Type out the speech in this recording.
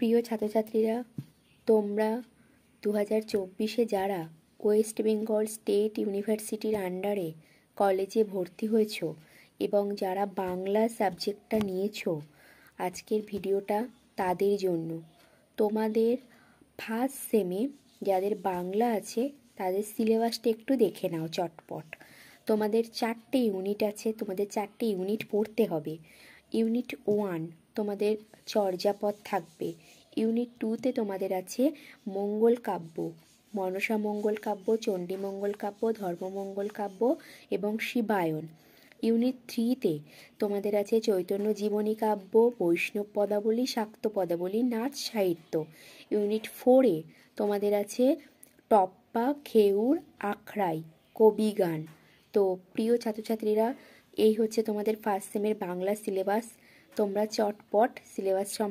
প্রিয় ছাত্রছাত্রীরা, তোমরা 2024-এ যারা ওয়েস্ট বেঙ্গল স্টেট ইউনিভার্সিটির আন্ডারে কলেজে ভর্তি হয়েছ এবং যারা বাংলা সাবজেক্টটা নিয়েছো, আজকের ভিডিওটা তাদের জন্য। তোমাদের ফার্স্ট সেমে যাদের বাংলা আছে তাদের সিলেবাসটা একটু দেখে নাও চটপট। তোমাদের 4টে ইউনিট আছে, তোমাদের 4টে ইউনিট পড়তে হবে। ইউনিট 1 তোমাদের চর্যাপদ থাকবে। ইউনিট 2তে তোমাদের আছে মঙ্গল কাব্য, মনসা মঙ্গল কাব্য, চণ্ডী মঙ্গল কাব্য, ধর্মমঙ্গল কাব্য এবং শিবায়ন। ইউনিট 3তে তোমাদের আছে চৈতন্য জীবনী কাব্য, বৈষ্ণব পদাবলী, শাক্ত পদাবলী, নাচ সাহিত্য। ইউনিট 4-এ তোমাদের আছে টপ্পা, খেউর, আখড়াই, কবিগান। তো প্রিয় ছাত্রছাত্রীরা, এই হচ্ছে তোমাদের ফার্স্ট সেমের বাংলা সিলেবাস। তোমরা চটপট সিলেবাস